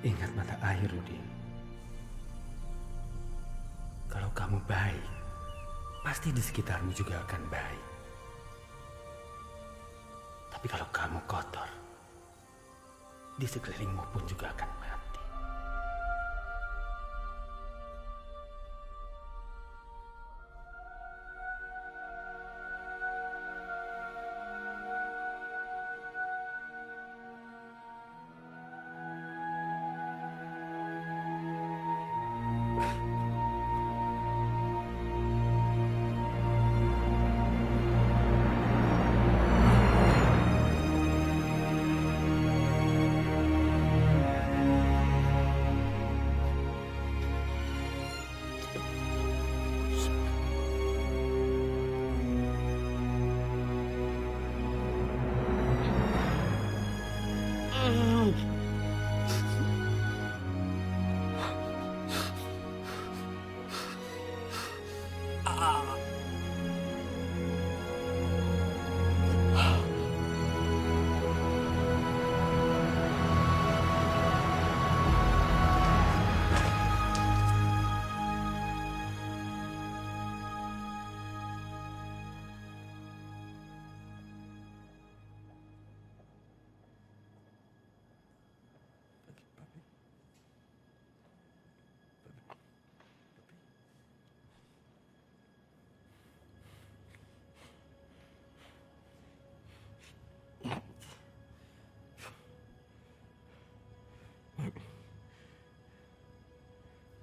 Ingat mata air, Rudi. Kalau kamu baik, pasti di sekitarmu juga akan baik. Tapi kalau kamu kotor, di sekelilingmu pun juga akan mati.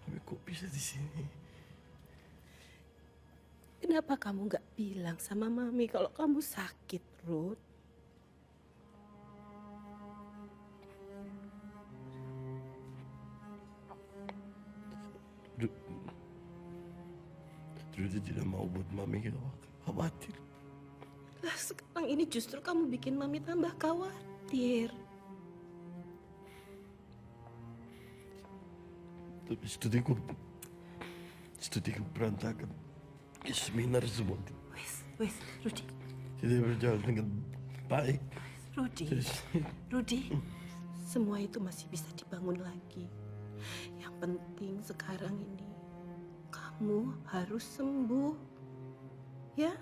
Mami, kok bisa di sini? Kenapa kamu nggak bilang sama Mami kalau kamu sakit, Ruth? Rudy tidak mau buat Mami khawatir. Lah sekarang ini justru kamu bikin Mami tambah khawatir. Tapi studiku berantakan. Seminar semua Wes, Rudy. tidak berjalan dengan baik. Rudy, semua itu masih bisa dibangun lagi. Yang penting sekarang ini kamu harus sembuh, ya?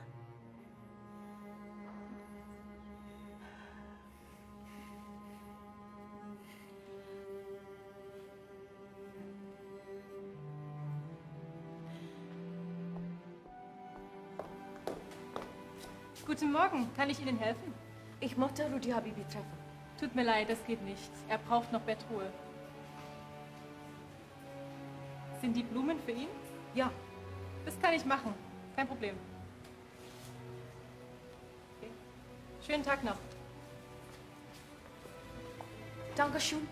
Guten Morgen, kann ich Ihnen helfen? Ich möchte Rudi Habibi treffen. Tut mir leid, das geht nicht. Er braucht noch Bettruhe. Sind die Blumen für ihn? Ja, Das kann ich machen. Kein Problem. Okay. Schönen Tag noch. danke schön.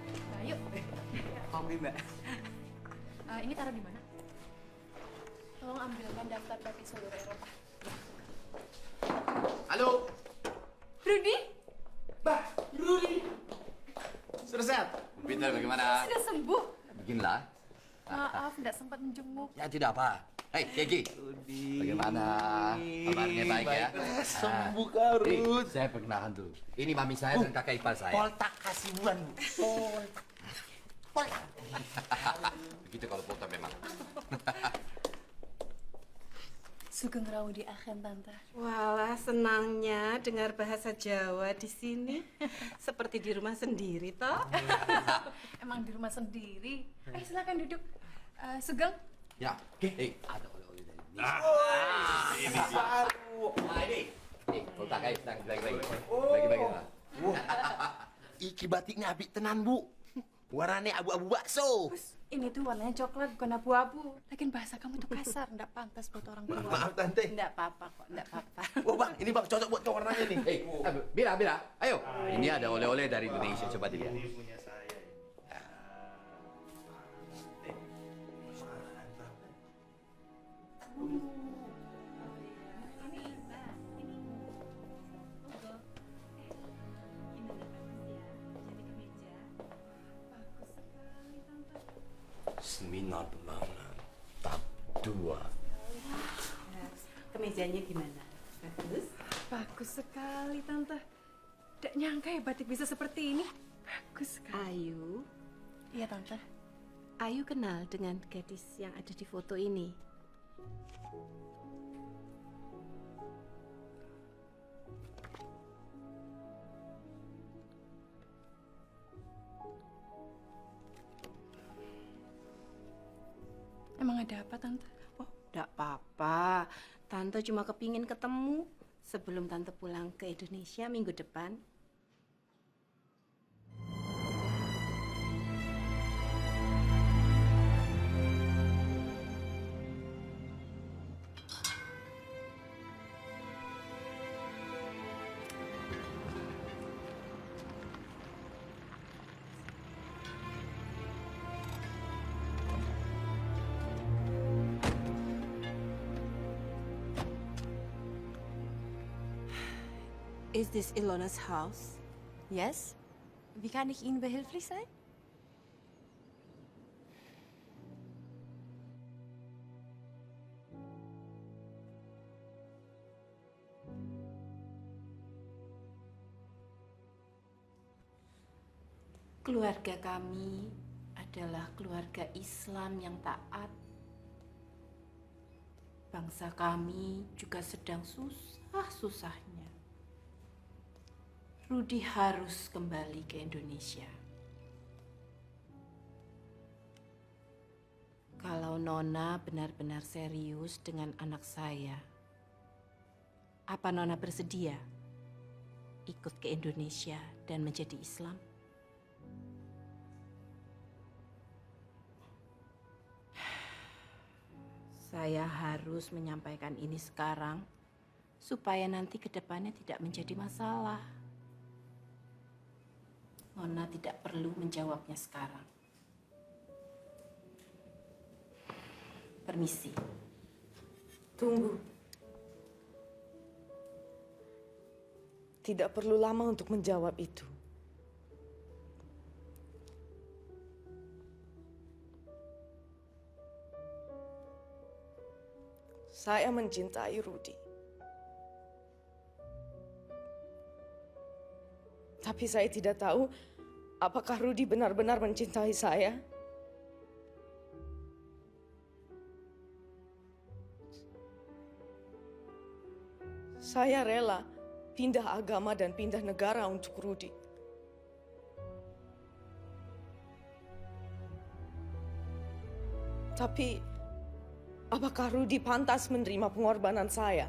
Nah, yuk. Oke, Mbak. Ini taruh di mana? Tolong ambilkan daftar bagi seluruh Eropa. Halo. Rudi, Bah, Rudi. Sudah sehat? Peter, bagaimana? sudah sembuh. Bikinlah. Maaf, tidak sempat menjenguk. Ya, tidak apa. Hei, Kiki. Bagaimana? Kabarnya baik ya? Sembuh, Hei, Karut. saya perkenalkan dulu. Ini mami saya dan kakak ipar saya. Poltak kasibuan, Bu. Poltak. Begitu kalau foto memang. Sugeng Rawudi Achen, Tante. Walah, senangnya dengar bahasa Jawa di sini. Seperti di rumah sendiri, toh? Emang di rumah sendiri. Silakan duduk. Sugeng, Ya, hei, ada oleh-oleh dari ini. Ini baru. Nah, ini. Nih, kotak aja, bagi-bagi. Bagi-bagi lah. Iki batiknya abik tenan, Bu. Warnanya abu-abu bakso. Ini tuh warnanya coklat bukan abu-abu. Lagian bahasa kamu tuh kasar, nggak pantas buat orang tua. Maaf tante. Enggak apa-apa kok, enggak apa-apa. Oh bang, ini bang cocok buat warnanya nih. Bira, ayo. Ini ada oleh-oleh dari Indonesia, coba dilihat. Seminar pembangunan tahap 2. Kemejanya gimana? Bagus? Bagus sekali, Tante. Tidak nyangka ya batik bisa seperti ini. Bagus sekali. Ayu, Iya, Tante. Ayu kenal dengan gadis yang ada di foto ini. Emang ada apa, Tante? Oh, enggak apa-apa. Tante cuma kepingin ketemu sebelum Tante pulang ke Indonesia minggu depan. Is this Ilona's house? Yes? Wie kann ich Ihnen behilflich sein? Keluarga kami adalah keluarga Islam yang taat. Bangsa kami juga sedang susah-susahnya. Rudi harus kembali ke Indonesia. Kalau Nona benar-benar serius dengan anak saya, apa Nona bersedia ikut ke Indonesia dan menjadi Islam? Saya harus menyampaikan ini sekarang supaya nanti ke depannya tidak menjadi masalah. Nona tidak perlu menjawabnya sekarang. Permisi. Tunggu. Tidak perlu lama untuk menjawab itu. Saya mencintai Rudi. Tapi saya tidak tahu apakah Rudi benar-benar mencintai saya. Saya rela pindah agama dan pindah negara untuk Rudi. Tapi, apakah Rudi pantas menerima pengorbanan saya?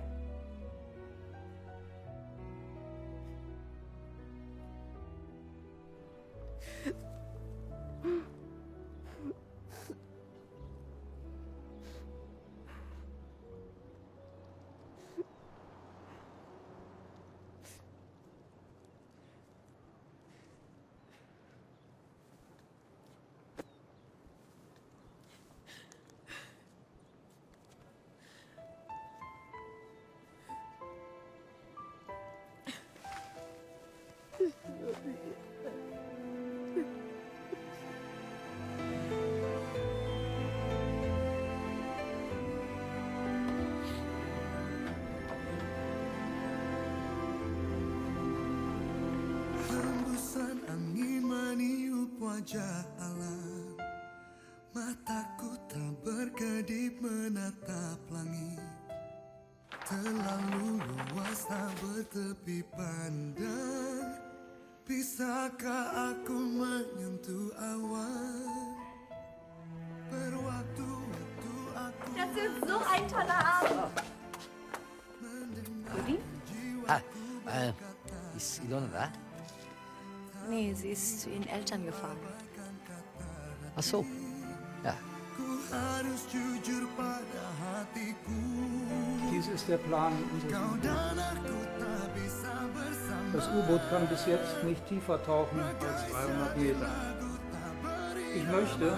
Hembusan angin meniup wajah alam, mataku tak berkedip menatap langit. Terlalu luas tak bertepi pandang, bisakah aku menyentuh awan? Berwaktu-waktu aku Das ist so ein toller Abend. Rudi? Ist Ilona da? Nee, sie ist zu ihren Eltern gefahren. Ach so. Ya. Ku harus jujur pada hatiku. Dies ist der Plan unseres Kau U-Boots. dan aku tak bisa bersama. Das U-Boot kann bis jetzt nicht tiefer tauchen als 300 Meter. Ich möchte,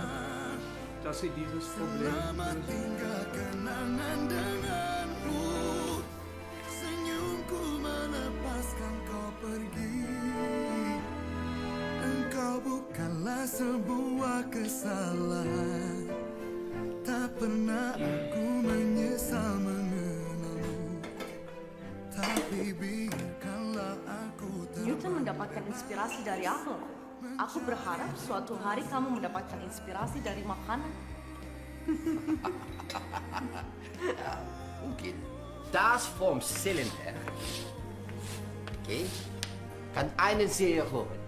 dass Sie dieses Problem lösen. Tinggal kenangan denganmu. Senyumku melepaskan kau pergi. Engkau bukanlah sebuah kesalahan. Tak pernah aku menyesal mengenalmu. Tapi biarkanlah aku Newton mendapatkan inspirasi dari aku. Aku berharap suatu hari kamu mendapatkan inspirasi dari makanan. Mungkin. Das vom Zylinder, okay, kann einen sehr hohen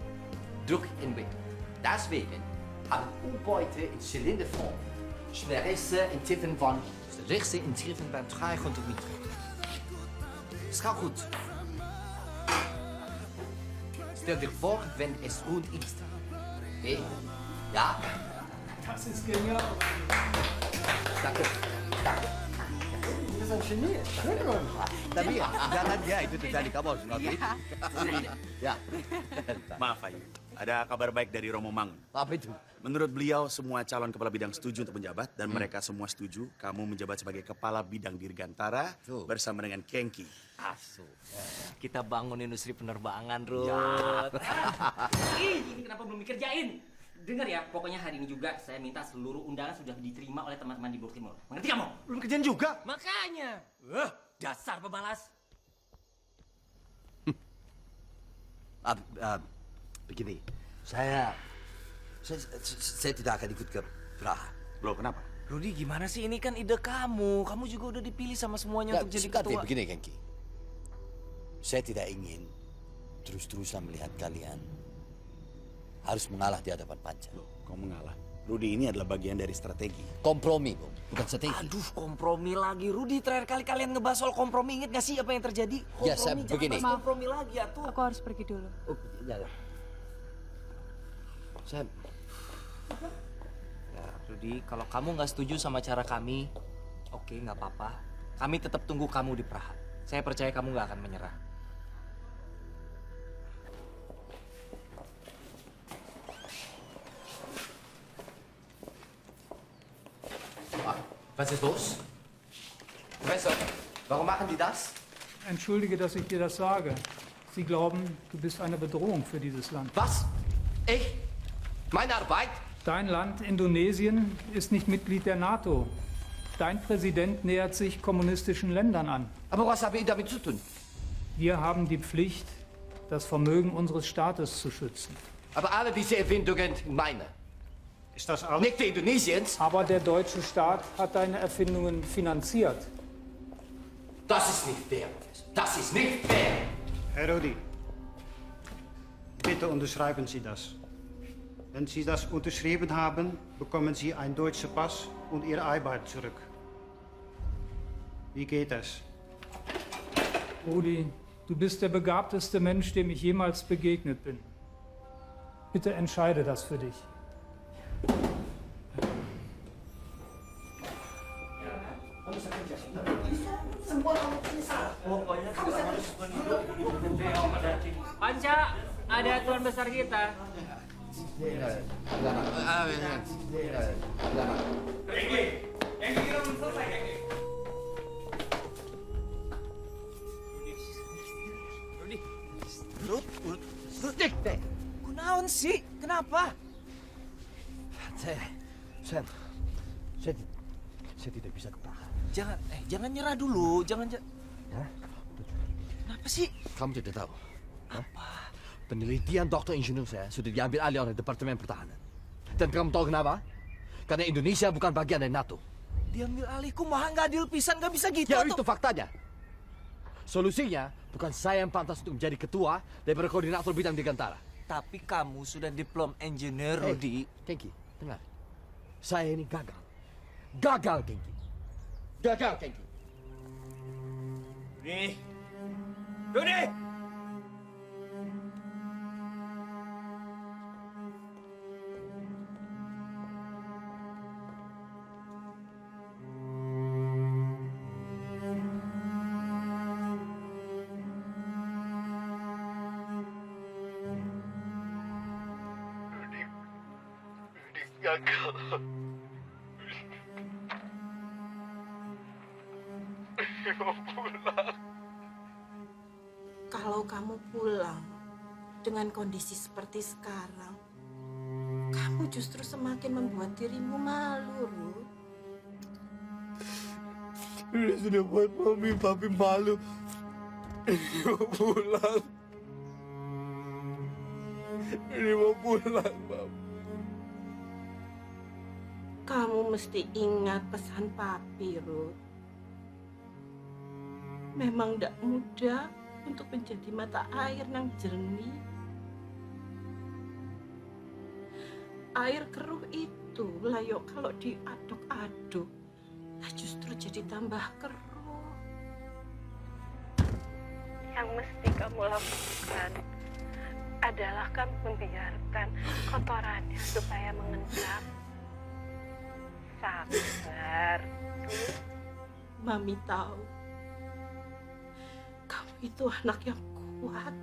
Druck entwickeln. Deswegen haben U-Boote in Zylinderform Schnellreise in Tiefen von rechtse in Tiefen beim 300 Meter. Es gaat goed. Stel dir vor, wenn es rund ist. Okay? Ja? Das ist genial. Danke. Danke. Das ist ein Genie. Tapi jangan ya itu terjadi kamu harus ngakuin. Ya. Maaf Ayu, ada kabar baik dari Romo Mangun. Apa itu? Menurut beliau, semua calon kepala bidang setuju untuk menjabat dan mereka semua setuju kamu menjabat sebagai kepala bidang dirgantara Tuh. bersama dengan Kengki. Asu. Kita bangun industri penerbangan, Rut. Ini kenapa belum dikerjain? Dengar ya, pokoknya hari ini juga saya minta seluruh undangan sudah diterima oleh teman-teman di Burg Timur. Mengerti kamu? Belum kerjaan juga? Makanya. Dasar pemalas. Begini, saya tidak akan ikut ke Praha. Loh, kenapa? Rudi, gimana sih? Ini kan ide kamu. Kamu juga udah dipilih sama semuanya untuk jadi ketua. Begini, Kengki. Saya tidak ingin terus-terusan melihat kalian harus mengalah di hadapan Panca. Loh, kau mengalah. Rudi ini adalah bagian dari strategi. Kompromi, Bung, bukan strategi. Aduh, kompromi lagi. Rudi, terakhir kali kalian ngebahas soal kompromi. Ingat gak sih apa yang terjadi? Kompromi, Ya, saya jangan begini. bahas kompromi lagi ya tuh. Aku harus pergi dulu. Oh, ya. Saya Ya, Rudi, kalau kamu nggak setuju sama cara kami, oke, nggak apa-apa. Kami tetap tunggu kamu di Praha. Saya percaya kamu nggak akan menyerah. Was ist los? Professor, warum machen die das? Entschuldige, dass ich dir das sage. Sie glauben, du bist eine Bedrohung für dieses Land. Was? Ich? Meine Arbeit? Dein Land, Indonesien, ist nicht Mitglied der NATO. Dein Präsident nähert sich kommunistischen Ländern an. Aber was habe ich damit zu tun? Wir haben die Pflicht, das Vermögen unseres Staates zu schützen. Aber alle diese Erfindungen sind meine. Ist das alles? Nicht die Indonesiens. Aber der deutsche Staat hat deine Erfindungen finanziert. Das ist nicht fair. Das ist nicht fair. Herr Rudi, bitte unterschreiben Sie das. Wenn Sie das unterschrieben haben, bekommen Sie einen deutschen Pass und Ihre Arbeit zurück. Wie geht es? Rudi, du bist der begabteste Mensch, dem ich jemals begegnet bin. Bitte entscheide das für dich. Panca, ada tuan besar kita. Rudi, kunaon sih? Kenapa? Saya tidak bisa ke Praha. Jangan nyerah dulu. Jangan. Kenapa sih? Kamu tidak tahu. Apa? Penelitian dokter insinyur saya sudah diambil alih oleh Departemen Pertahanan. Dan kamu tahu kenapa? Karena Indonesia bukan bagian dari NATO. Diambil alihku mah nggak adil pisan, nggak bisa gitu. Ya itu faktanya. Solusinya bukan saya yang pantas untuk menjadi ketua daripada koordinator bidang dirgantara. Tapi kamu sudah diplom engineer, Rudi. Kengki, dengar. Saya ini gagal. Gagal, Kengki. Gagal, Kengki. Rudi! gagal. Mau pulang. Kalau kamu pulang dengan kondisi seperti sekarang, kamu justru semakin membuat dirimu malu, Ruth. Ini sudah buat mami papi malu. Ini mau pulang. Ini mau pulang, Mam. Kamu mesti ingat pesan papi, Ruth. Memang tidak mudah untuk menjadi mata air yang jernih. Air keruh itu layo kalau diaduk-aduk, justru jadi tambah keruh. Yang mesti kamu lakukan adalah kamu membiarkan kotorannya supaya mengendap. Sabar, Ruth. Mami tahu kamu itu anak yang kuat.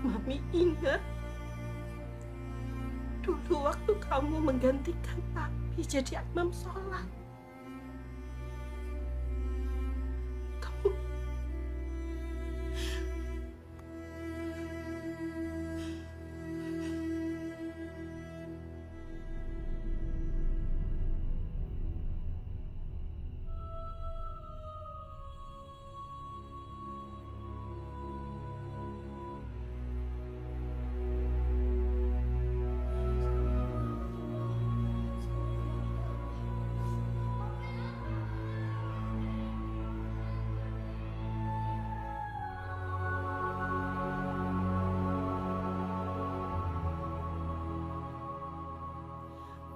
Mami ingat dulu waktu kamu menggantikan papi jadi imam sholat. Kamu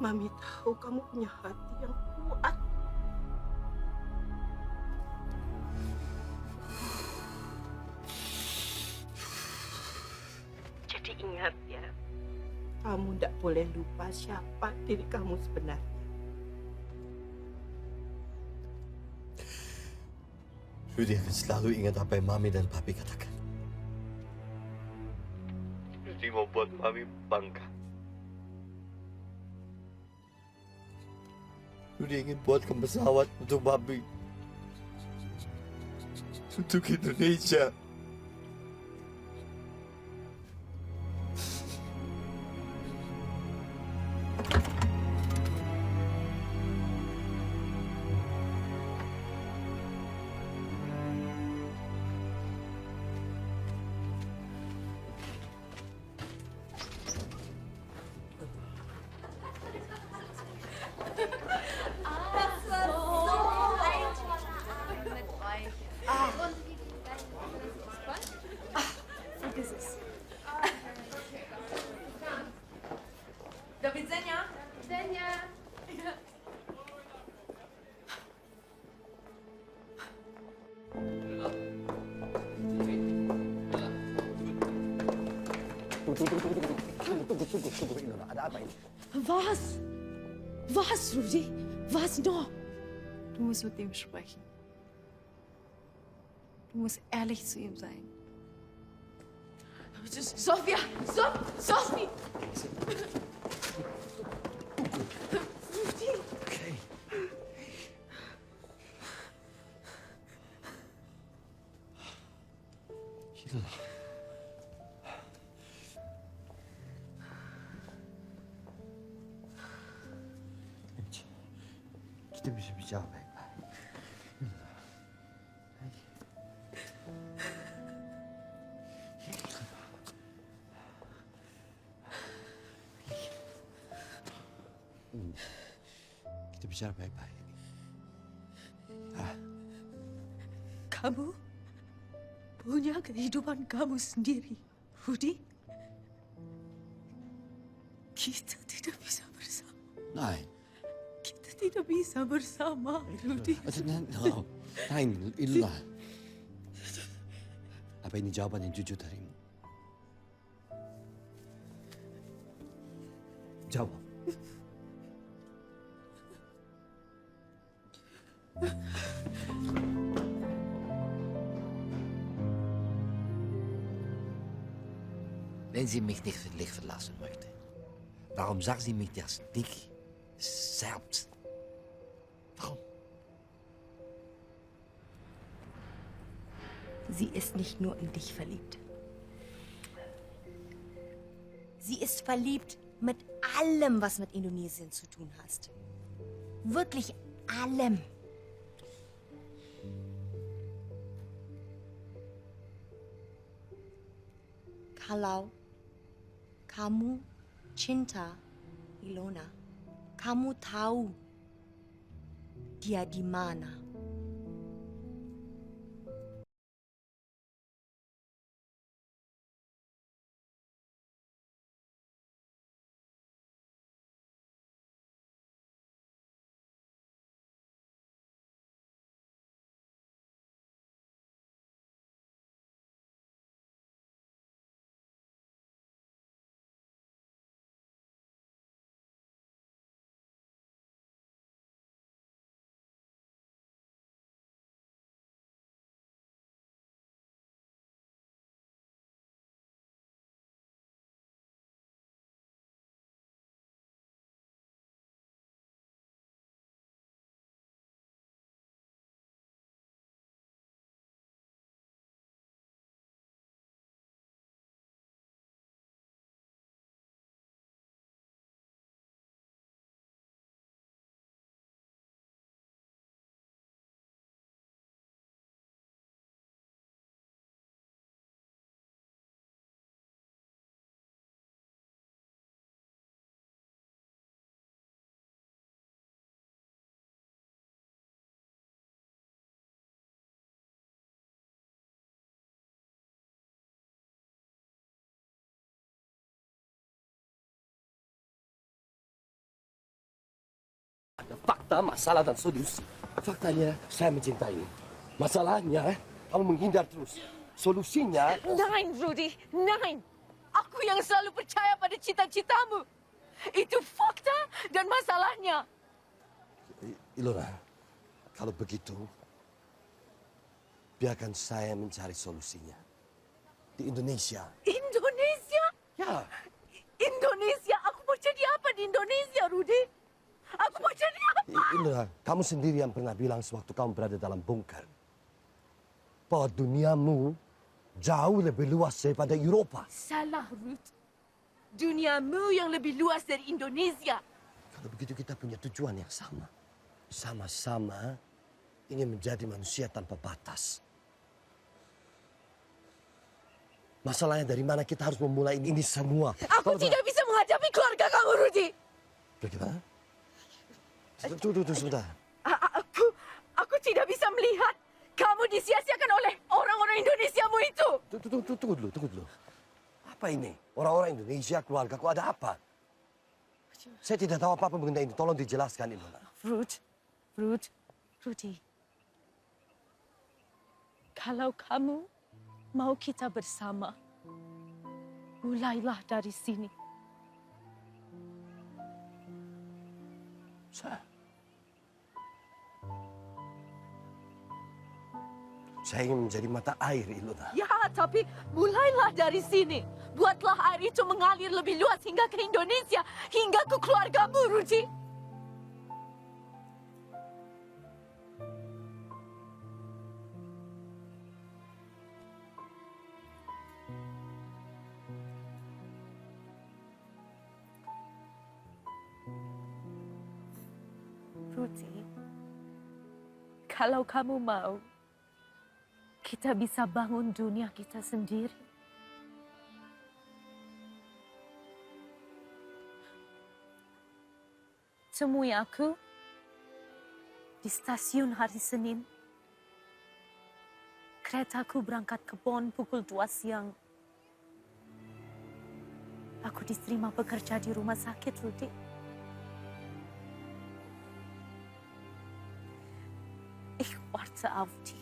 Mami tahu kamu punya hati yang kuat. Jadi ingat ya, kamu tidak boleh lupa siapa diri kamu sebenarnya. Rudy akan selalu ingat apa yang Mami dan Papi katakan. Rudy mau buat Mami bangga. Rudy ingin buatkan pesawat untuk Papi. Untuk Indonesia. Do widzenia. Widzenia. Tunggu, Ilona. Ada apa ini? Was? Was, Rudy? Was noch? Du musst mit ihm sprechen. Du musst ehrlich zu ihm sein. Sofia! Sophie! Okay. Ilona. Kita bisa bicara baik-baik. Kita bicara baik-baik. Kamu punya kehidupan kamu sendiri, Rudy. Kita tidak bisa bersama. Nein. Kita tidak bisa bersama, Rudy. Nein, Ilona. Apa ini jawaban yang jujur darimu? Jawab. Wenn Sie mich nicht für Licht verlassen möchten, Warum sagt sie mich das nicht selbst? Warum? Sie ist nicht nur in dich verliebt. Sie ist verliebt mit allem, was mit Indonesien zu tun hast. Wirklich allem. Kalau kamu cinta Ilona, kamu tahu dia di mana. Ada fakta, masalah, dan solusi. Faktanya, saya mencintaimu. Masalahnya, kamu menghindar terus. Solusinya... Nein, Rudy, nein. Aku yang selalu percaya pada cita-citamu. Itu fakta dan masalahnya. Ilona, kalau begitu, biarkan saya mencari solusinya. Di Indonesia. Indonesia? Ya. Indonesia? Aku mau jadi apa di Indonesia, Rudy? Aku mau jadi apa? Ilona, kamu sendiri yang pernah bilang sewaktu kamu berada dalam bunker. Bahwa duniamu jauh lebih luas daripada Eropa. Salah, Ruth. Duniamu yang lebih luas dari Indonesia. Kalau begitu kita punya tujuan yang sama. Sama-sama ingin menjadi manusia tanpa batas. Masalahnya dari mana kita harus memulai ini semua. Aku tidak bisa menghadapi keluarga kamu, Rudy. Bagaimana? Tunggu sebentar. Aku tidak bisa melihat kamu disia-siakan oleh orang-orang Indonesiamu itu. Tunggu dulu. Apa ini? Orang-orang Indonesia, keluargaku, ada apa? Saya tidak tahu apa-apa mengenai ini. Tolong dijelaskan, Ilona. Rudy. Kalau kamu mau kita bersama, mulailah dari sini. Saya ingin menjadi mata air, Ilona. Ya, tapi mulailah dari sini. Buatlah air itu mengalir lebih luas hingga ke Indonesia, hingga ke keluargamu, Rudy. Rudy, kalau kamu mau, kita bisa bangun dunia kita sendiri. Temui aku di stasiun hari Senin. Keretaku berangkat ke Bonn pukul 2 siang. Aku diterima bekerja di rumah sakit, Rudy. Ich warte auf dich.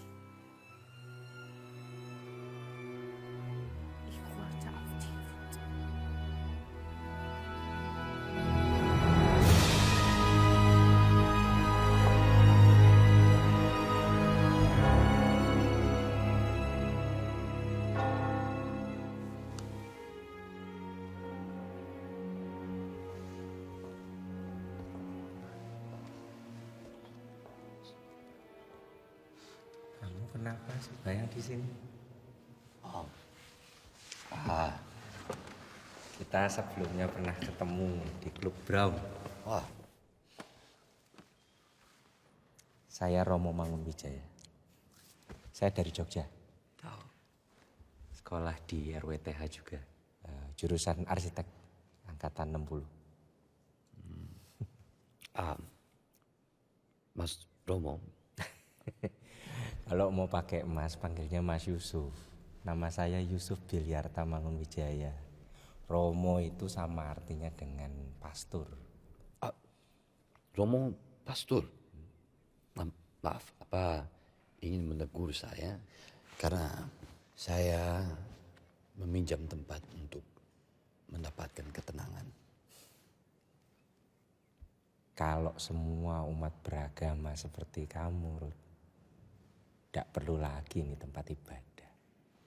kenapa sih bayang di sini? Kita sebelumnya pernah ketemu di Klub Brown. Wah. Saya Romo Mangunwijaya. Saya dari Jogja. Tahu. Sekolah di RWTH juga. Jurusan arsitek angkatan 60. Mas Romo. Kalau mau pakai Mas, panggilnya Mas Yusuf. Nama saya Yusuf Bilyarta Mangunwijaya. Romo itu sama artinya dengan pastur. Romo pastur. Maaf, ingin menegur saya karena saya meminjam tempat untuk mendapatkan ketenangan. Kalau semua umat beragama seperti kamu, Ruth, tidak perlu lagi nih tempat ibadah.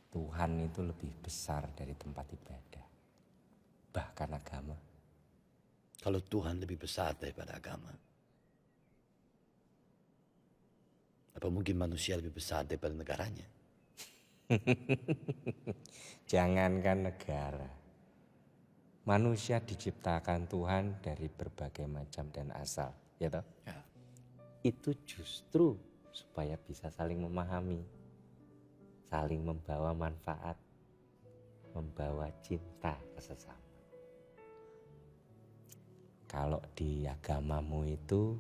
Tuhan itu lebih besar dari tempat ibadah, bahkan agama. Kalau Tuhan lebih besar daripada agama, apa mungkin manusia lebih besar daripada negaranya? Jangankan negara. Manusia diciptakan Tuhan dari berbagai macam dan asal, ya toh? Ya. Itu justru supaya bisa saling memahami, saling membawa manfaat, membawa cinta ke sesama. Kalau di agamamu itu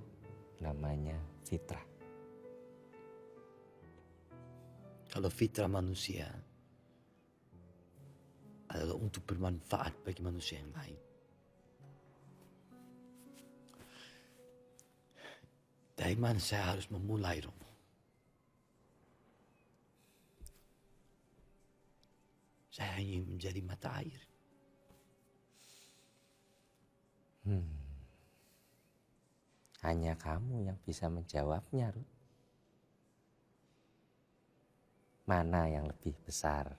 namanya fitrah. Kalau fitrah manusia adalah untuk bermanfaat bagi manusia yang lain. Dari mana saya harus memulai, Romo? Saya ingin menjadi mata air. Hanya kamu yang bisa menjawabnya, Ruth. Mana yang lebih besar?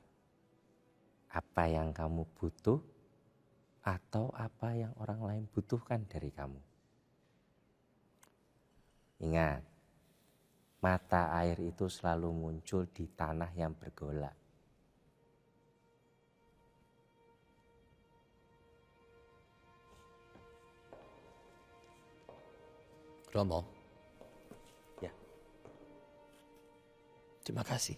Apa yang kamu butuh atau apa yang orang lain butuhkan dari kamu? Ingat, mata air itu selalu muncul di tanah yang bergolak. Romo. Ya. Terima kasih.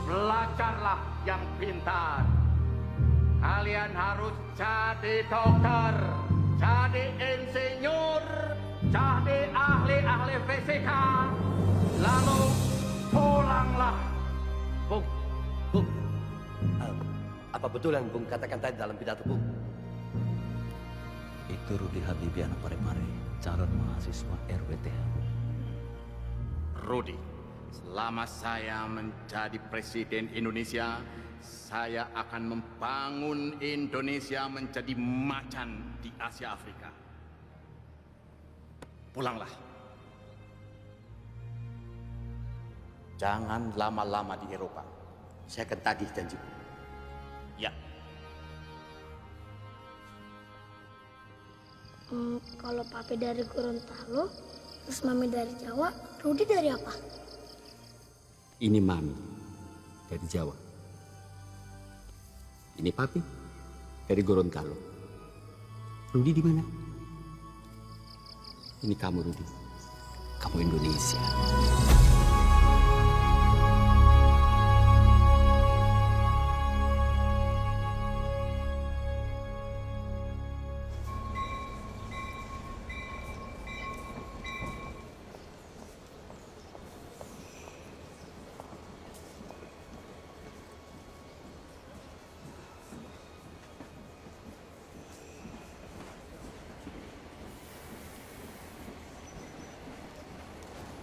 Belajarlah yang pintar. Kalian harus jadi dokter, jadi insinyur, jadi ahli-ahli fisika. Lalu pulanglah. Bung, apa betul yang Bung katakan tadi dalam pidato Bung? Itu Rudi Habibie anak Parepare, calon mahasiswa RWTH. Rudi, selama saya menjadi presiden Indonesia, saya akan membangun Indonesia menjadi macan di Asia Afrika. Pulanglah. Jangan lama-lama di Eropa. Saya akan tagih janjiku. Ya. Kalau papi dari Gorontalo, terus mami dari Jawa, Rudi dari apa? Ini mami dari Jawa. Ini papi dari Gorontalo. Rudi di mana? Ini kamu, Rudi. Kamu Indonesia.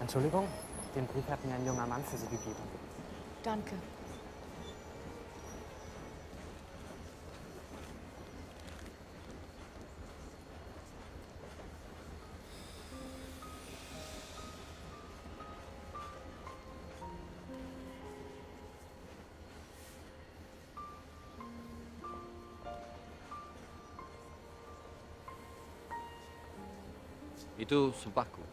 Entschuldigung, den Brief hat mir ein junger Mann für Sie gegeben. Danke. Itu sumpahku.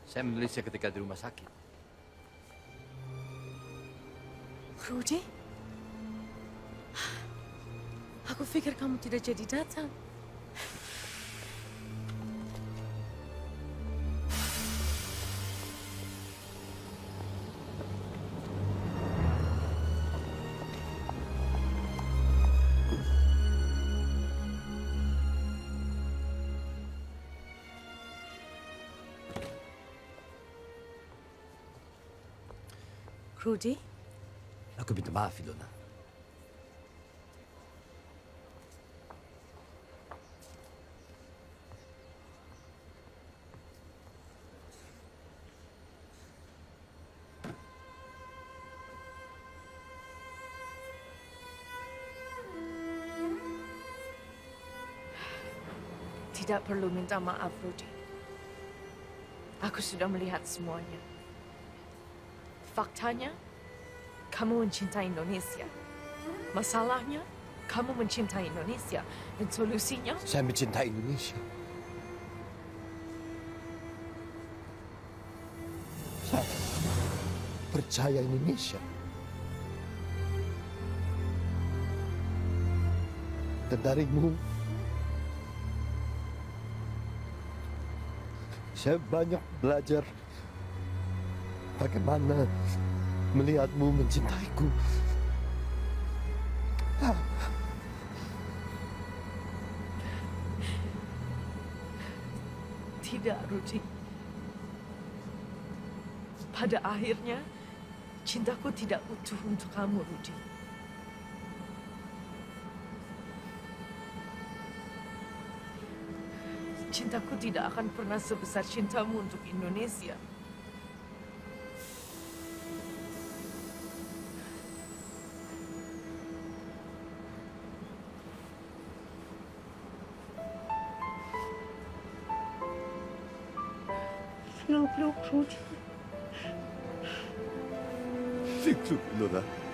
Saya menulisnya ketika di rumah sakit. Rudy? Aku pikir kamu tidak jadi datang. Rudy? Aku minta maaf, Ilona. Tidak perlu minta maaf, Rudy. Aku sudah melihat semuanya. Faktanya, kamu mencintai Indonesia. Masalahnya, kamu mencintai Indonesia. Dan solusinya... Saya mencintai Indonesia. Saya percaya Indonesia. Dan darimu, saya banyak belajar bagaimana melihatmu mencintaiku. Tidak, Rudy. Pada akhirnya, cintaku tidak utuh untuk kamu, Rudy. Cintaku tidak akan pernah sebesar cintamu untuk Indonesia. Peluk, Rudy. Peluk, Ilona.